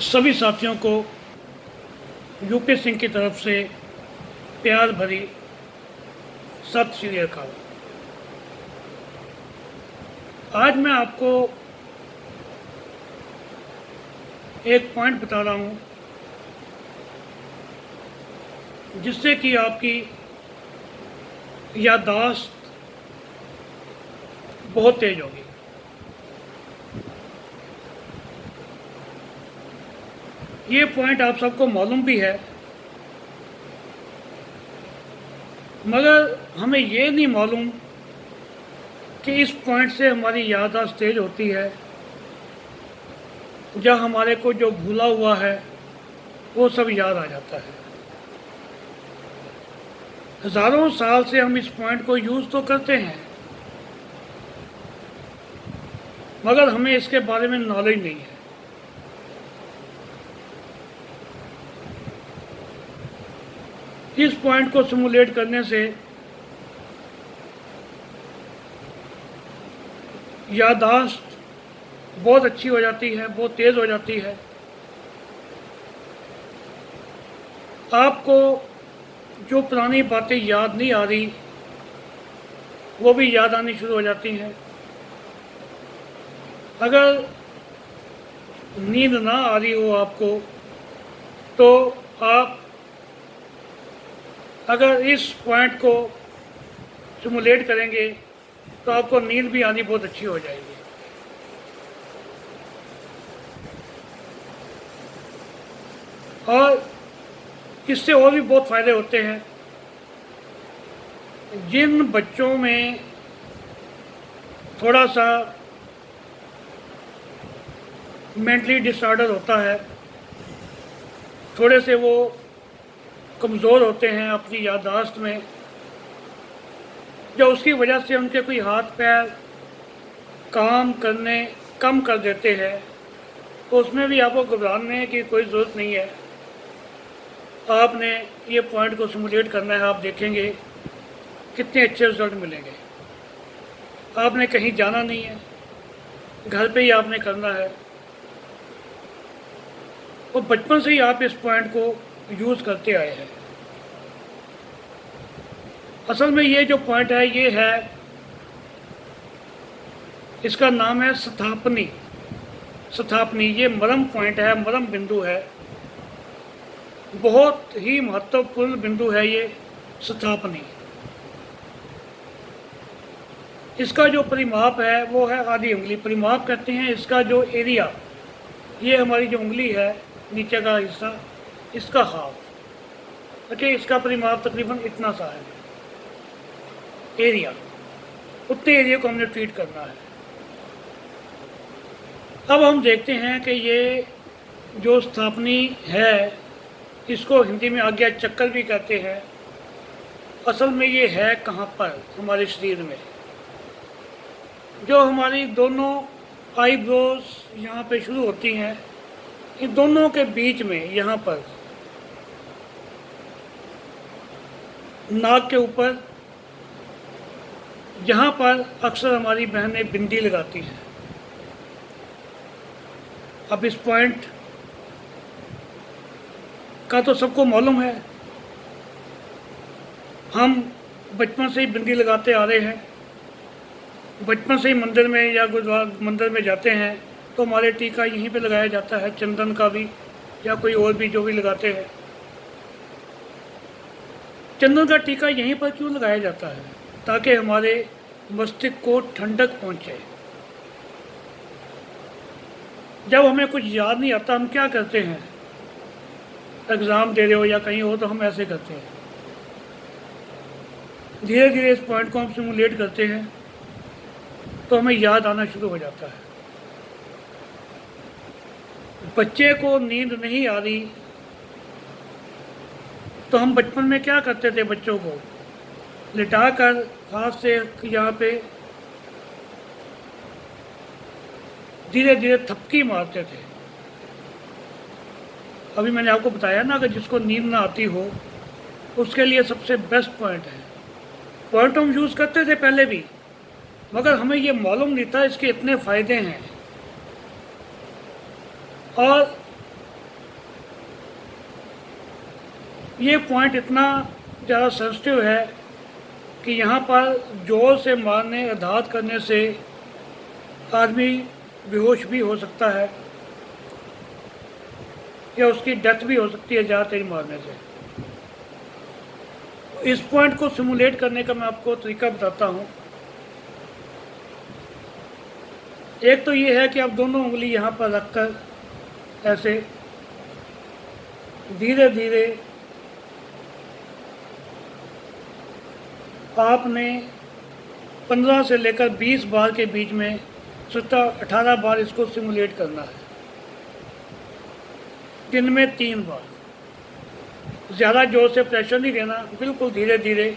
सभी साथियों को यूपी सिंह की तरफ से प्यार भरी सत श्री अकाल। आज मैं आपको एक पॉइंट बता रहा हूँ जिससे कि आपकी याददाश्त बहुत तेज होगी। ये पॉइंट आप सबको मालूम भी है, मगर हमें ये नहीं मालूम कि इस पॉइंट से हमारी याददाश्त तेज होती है जब हमारे को जो भूला हुआ है वो सब याद आ जाता है। हज़ारों साल से हम इस पॉइंट को यूज़ तो करते हैं, मगर हमें इसके बारे में नॉलेज नहीं है। इस पॉइंट को सिमुलेट करने से याददाश्त बहुत अच्छी हो जाती है, बहुत तेज़ हो जाती है। आपको जो पुरानी बातें याद नहीं आ रही वो भी याद आनी शुरू हो जाती हैं। अगर नींद ना आ रही हो आपको, तो आप अगर इस पॉइंट को सिमुलेट करेंगे तो आपको नींद भी आनी बहुत अच्छी हो जाएगी। और इससे और भी बहुत फ़ायदे होते हैं। जिन बच्चों में थोड़ा सा मेंटली डिसऑर्डर होता है, थोड़े से वो कमज़ोर होते हैं अपनी याददाश्त में, जो उसकी वजह से उनके कोई हाथ पैर काम करने कम कर देते हैं, तो उसमें भी आपको घबराने की कोई ज़रूरत नहीं है। आपने ये पॉइंट को सिमुलेट करना है, आप देखेंगे कितने अच्छे रिजल्ट मिलेंगे। आपने कहीं जाना नहीं है, घर पे ही आपने करना है। और बचपन से ही आप इस पॉइंट को यूज़ करते आए हैं। असल में ये जो पॉइंट है, ये है, इसका नाम है स्थापनी। स्थापनी ये मरम पॉइंट है, मरम बिंदु है, बहुत ही महत्वपूर्ण बिंदु है ये स्थापनी। इसका जो परिमाप है वो है आधी उंगली। परिमाप कहते हैं इसका जो एरिया, ये हमारी जो उंगली है नीचे का हिस्सा, इसका हाफ। ओके, इसका परिमाप तकरीबन इतना सा है एरिया। उतने एरिया को हमने ट्रीट करना है। अब हम देखते हैं कि ये जो स्थापनी है, इसको हिंदी में आज्ञा चक्कर भी कहते हैं। असल में ये है कहाँ पर? हमारे शरीर में। जो हमारी दोनों आईब्रोज यहाँ पे शुरू होती हैं, इन दोनों के बीच में यहाँ पर नाक के ऊपर, जहाँ पर अक्सर हमारी बहनें बिंदी लगाती हैं। अब इस पॉइंट का तो सबको मालूम है, हम बचपन से ही बिंदी लगाते आ रहे हैं। बचपन से ही मंदिर में या गुरुद्वारा मंदिर में जाते हैं तो हमारे टीका यहीं पे लगाया जाता है, चंदन का भी या कोई और भी जो भी लगाते हैं। चंदन का टीका यहीं पर क्यों लगाया जाता है? ताकि हमारे मस्तिष्क को ठंडक पहुँचे। जब हमें कुछ याद नहीं आता, हम क्या करते हैं? एग्ज़ाम दे रहे हो या कहीं हो तो हम ऐसे करते हैं। धीरे धीरे इस पॉइंट को हम सिमुलेट करते हैं तो हमें याद आना शुरू हो जाता है। बच्चे को नींद नहीं आ रही तो हम बचपन में क्या करते थे? बच्चों को लिटाकर हाथ से यहाँ पे धीरे धीरे थपकी मारते थे। अभी मैंने आपको बताया ना, अगर जिसको नींद ना आती हो उसके लिए सबसे बेस्ट पॉइंट है। पॉइंट हम यूज़ करते थे पहले भी, मगर हमें ये मालूम नहीं था इसके इतने फ़ायदे हैं। और ये पॉइंट इतना ज़्यादा सेंसिटिव है कि यहाँ पर जोर से मारने, आघात करने से आदमी बेहोश भी हो सकता है या उसकी डेथ भी हो सकती है ज़्यादा तेज मारने से। इस पॉइंट को सिमुलेट करने का मैं आपको तरीका बताता हूँ। एक तो ये है कि आप दोनों उंगली यहाँ पर रखकर ऐसे धीरे धीरे आपने 15 से लेकर 20 बार के बीच में 17-18 बार इसको सिमुलेट करना है, दिन में 3 बार। ज़्यादा जोर से प्रेशर नहीं देना, बिल्कुल धीरे धीरे।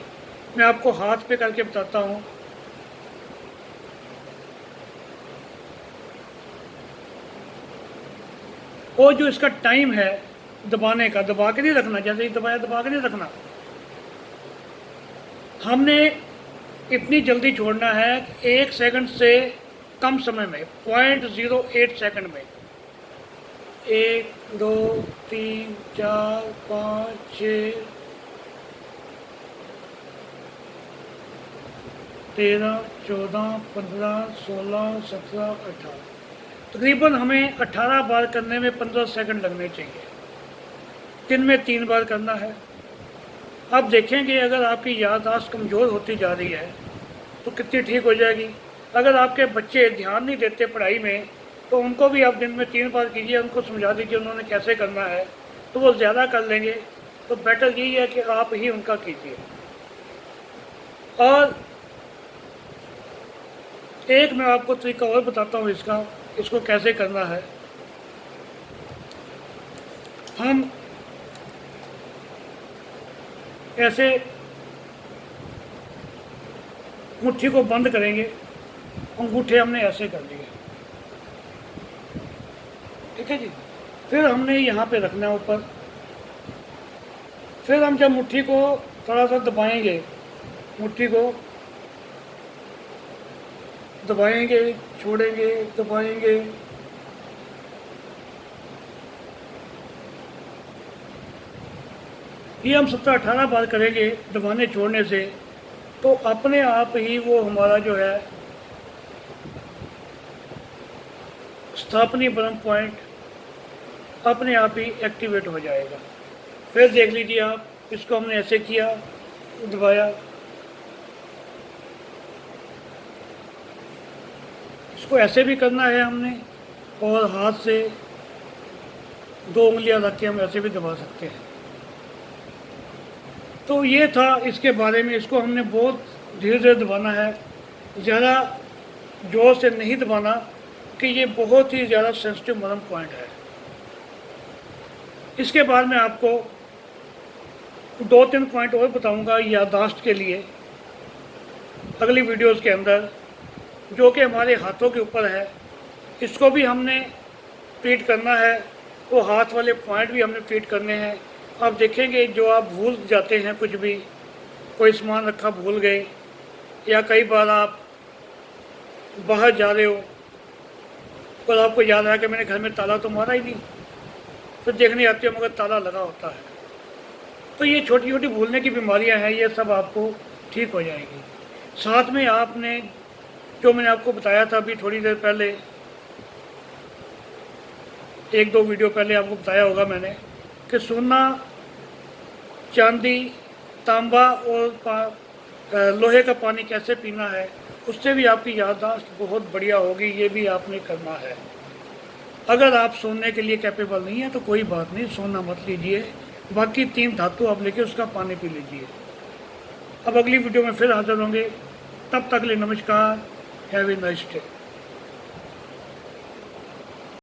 मैं आपको हाथ पे करके बताता हूँ। और जो इसका टाइम है दबाने का, दबा के नहीं रखना, जैसे ही दबाया दबा के नहीं रखना। हमने इतनी जल्दी छोड़ना है कि 1 सेकंड से कम समय में, 0.08 सेकंड में 1 2 3 4 5 6 13 14 15 16 17 18 तकरीबन हमें 18 बार करने में 15 सेकंड लगने चाहिए। दिन में 3 बार करना है। अब देखेंगे अगर आपकी याददाश्त कमज़ोर होती जा रही है तो कितनी ठीक हो जाएगी। अगर आपके बच्चे ध्यान नहीं देते पढ़ाई में तो उनको भी आप दिन में 3 बार कीजिए, उनको समझा दीजिए उन्होंने कैसे करना है, तो वो ज़्यादा कर लेंगे। तो बेटर यही है कि आप ही उनका कीजिए। और एक मैं आपको तरीका और बताता हूँ इसको कैसे करना है। हम ऐसे मुट्ठी को बंद करेंगे, अंगूठे हमने ऐसे कर लिए, ठीक है जी। फिर हमने यहाँ पे रखना है ऊपर। फिर हम जब मुट्ठी को थोड़ा सा दबाएंगे, मुट्ठी को दबाएंगे, छोड़ेंगे, दबाएंगे, ये हम 17-18 बार करेंगे दबाने छोड़ने से, तो अपने आप ही वो हमारा जो है स्थापनी ब्रह्म पॉइंट अपने आप ही एक्टिवेट हो जाएगा। फिर देख लीजिए आप, इसको हमने ऐसे किया, दबाया, इसको ऐसे भी करना है हमने, और हाथ से 2 उंगलियां रख के हम ऐसे भी दबा सकते हैं। तो ये था इसके बारे में। इसको हमने बहुत धीरे धीरे दबाना है, ज़्यादा जोर से नहीं दबाना, कि ये बहुत ही ज़्यादा सेंसिटिव मरम पॉइंट है। इसके बाद मैं आपको 2-3 पॉइंट और बताऊंगा याददाश्त के लिए अगली वीडियोस के अंदर, जो कि हमारे हाथों के ऊपर है। इसको भी हमने ट्रीट करना है, वो हाथ वाले पॉइंट भी हमने ट्रीट करने हैं। आप देखेंगे जो आप भूल जाते हैं, कुछ भी कोई सामान रखा भूल गए, या कई बार आप बाहर जा रहे हो और आपको याद आया कि मैंने घर में ताला तो मारा ही नहीं, फिर देखने आते हो मगर ताला लगा होता है। तो ये छोटी छोटी भूलने की बीमारियां हैं, ये सब आपको ठीक हो जाएगी। साथ में आपने जो मैंने आपको बताया था अभी थोड़ी देर पहले, 1-2 वीडियो पहले आपको बताया होगा मैंने, कि सोना, चांदी, तांबा और लोहे का पानी कैसे पीना है, उससे भी आपकी याददाश्त बहुत बढ़िया होगी। ये भी आपने करना है। अगर आप सोने के लिए कैपेबल नहीं है तो कोई बात नहीं, सोना मत लीजिए, बाकी 3 धातु आप लेके उसका पानी पी लीजिए। अब अगली वीडियो में फिर हाजिर होंगे, तब तक के लिए नमस्कार। Have a nice day.